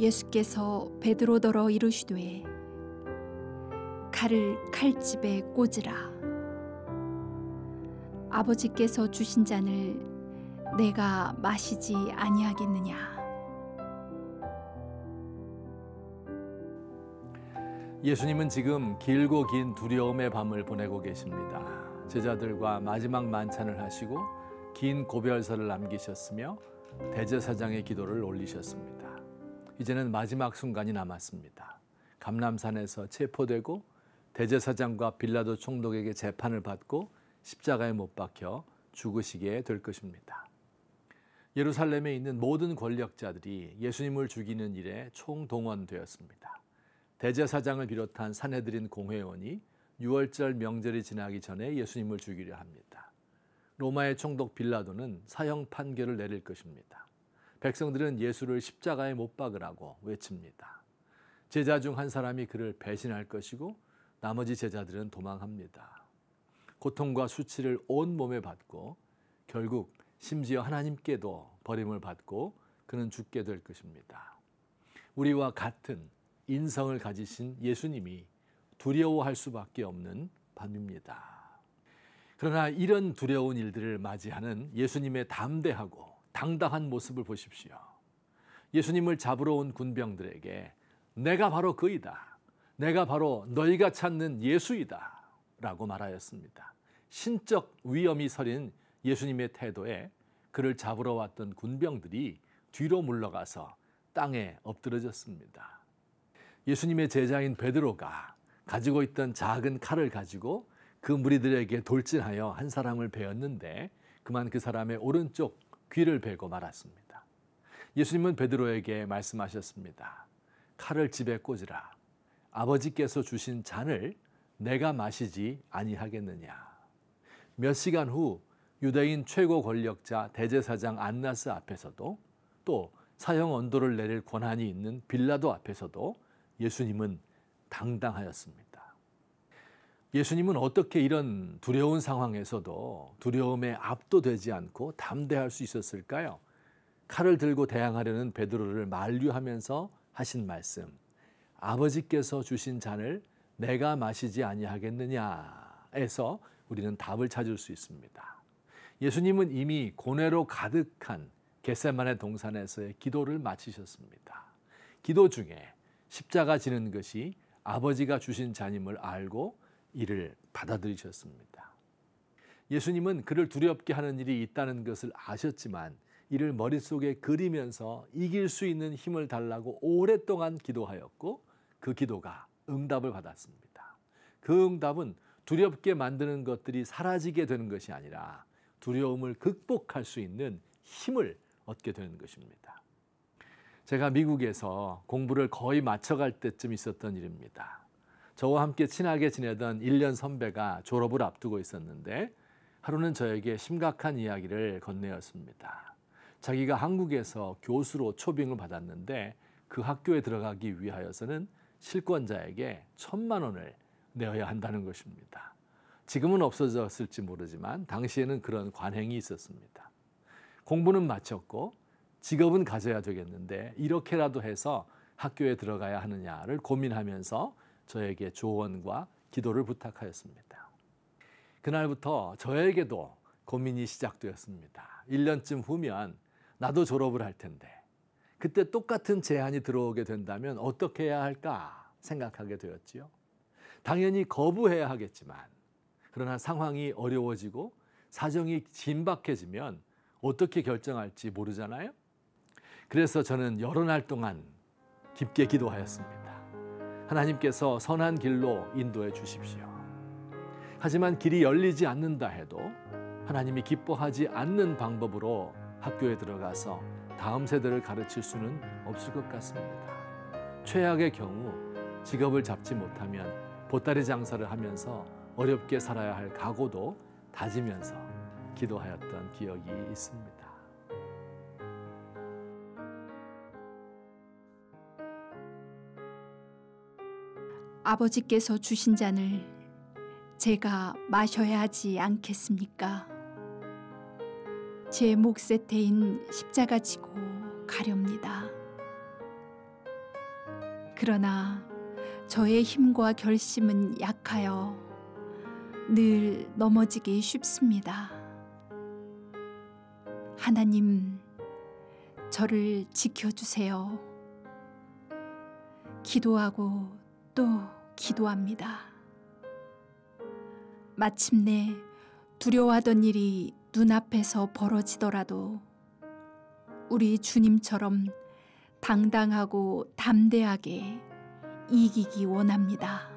예수께서 베드로더러 이르시되 칼을 칼집에 꽂으라. 아버지께서 주신 잔을 내가 마시지 아니하겠느냐. 예수님은 지금 길고 긴 두려움의 밤을 보내고 계십니다. 제자들과 마지막 만찬을 하시고 긴 고별설을 남기셨으며 대제사장의 기도를 올리셨습니다. 이제는 마지막 순간이 남았습니다. 감람산에서 체포되고 대제사장과 빌라도 총독에게 재판을 받고 십자가에 못 박혀 죽으시게 될 것입니다. 예루살렘에 있는 모든 권력자들이 예수님을 죽이는 일에 총동원되었습니다. 대제사장을 비롯한 산헤드린 공회원이 6월절 명절이 지나기 전에 예수님을 죽이려 합니다. 로마의 총독 빌라도는 사형 판결을 내릴 것입니다. 백성들은 예수를 십자가에 못 박으라고 외칩니다. 제자 중 한 사람이 그를 배신할 것이고 나머지 제자들은 도망합니다. 고통과 수치를 온몸에 받고 결국 심지어 하나님께도 버림을 받고 그는 죽게 될 것입니다. 우리와 같은 인성을 가지신 예수님이 두려워할 수밖에 없는 밤입니다. 그러나 이런 두려운 일들을 맞이하는 예수님의 담대하고 당당한 모습을 보십시오. 예수님을 잡으러 온 군병들에게 내가 바로 그이다. 내가 바로 너희가 찾는 예수이다. 라고 말하였습니다. 신적 위엄이 서린 예수님의 태도에 그를 잡으러 왔던 군병들이 뒤로 물러가서 땅에 엎드러졌습니다. 예수님의 제자인 베드로가 가지고 있던 작은 칼을 가지고 그 무리들에게 돌진하여 한 사람을 베었는데 그만 그 사람의 오른쪽 귀를 베고 말았습니다. 예수님은 베드로에게 말씀하셨습니다. 칼을 집에 꽂으라. 아버지께서 주신 잔을 내가 마시지 아니하겠느냐. 몇 시간 후 유대인 최고 권력자 대제사장 안나스 앞에서도 또 사형 언도를 내릴 권한이 있는 빌라도 앞에서도 예수님은 당당하였습니다. 예수님은 어떻게 이런 두려운 상황에서도 두려움에 압도되지 않고 담대할 수 있었을까요? 칼을 들고 대항하려는 베드로를 만류하면서 하신 말씀, 아버지께서 주신 잔을 내가 마시지 아니하겠느냐에서 우리는 답을 찾을 수 있습니다. 예수님은 이미 고뇌로 가득한 겟세마네 동산에서의 기도를 마치셨습니다. 기도 중에 십자가 지는 것이 아버지가 주신 잔임을 알고 이를 받아들이셨습니다. 예수님은 그를 두렵게 하는 일이 있다는 것을 아셨지만 이를 머릿속에 그리면서 이길 수 있는 힘을 달라고 오랫동안 기도하였고 그 기도가 응답을 받았습니다. 그 응답은 두렵게 만드는 것들이 사라지게 되는 것이 아니라 두려움을 극복할 수 있는 힘을 얻게 되는 것입니다. 제가 미국에서 공부를 거의 마쳐갈 때쯤 있었던 일입니다. 저와 함께 친하게 지내던 1년 선배가 졸업을 앞두고 있었는데 하루는 저에게 심각한 이야기를 건네었습니다. 자기가 한국에서 교수로 초빙을 받았는데 그 학교에 들어가기 위하여서는 실권자에게 1,000만 원을 내어야 한다는 것입니다. 지금은 없어졌을지 모르지만 당시에는 그런 관행이 있었습니다. 공부는 마쳤고 직업은 가져야 되겠는데 이렇게라도 해서 학교에 들어가야 하느냐를 고민하면서 저에게 조언과 기도를 부탁하였습니다. 그날부터 저에게도 고민이 시작되었습니다. 1년쯤 후면 나도 졸업을 할 텐데 그때 똑같은 제안이 들어오게 된다면 어떻게 해야 할까 생각하게 되었지요. 당연히 거부해야 하겠지만 그러나 상황이 어려워지고 사정이 긴박해지면 어떻게 결정할지 모르잖아요. 그래서 저는 여러 날 동안 깊게 기도하였습니다. 하나님께서 선한 길로 인도해 주십시오. 하지만 길이 열리지 않는다 해도 하나님이 기뻐하지 않는 방법으로 학교에 들어가서 다음 세대를 가르칠 수는 없을 것 같습니다. 최악의 경우 직업을 잡지 못하면 보따리 장사를 하면서 어렵게 살아야 할 각오도 다지면서 기도하였던 기억이 있습니다. 아버지께서 주신 잔을 제가 마셔야 하지 않겠습니까? 제 목 세태인 십자가 지고 가렵니다. 그러나 저의 힘과 결심은 약하여 늘 넘어지기 쉽습니다. 하나님, 저를 지켜주세요. 기도하고 또 기도합니다. 마침내 두려워하던 일이 눈앞에서 벌어지더라도 우리 주님처럼 당당하고 담대하게 이기기 원합니다.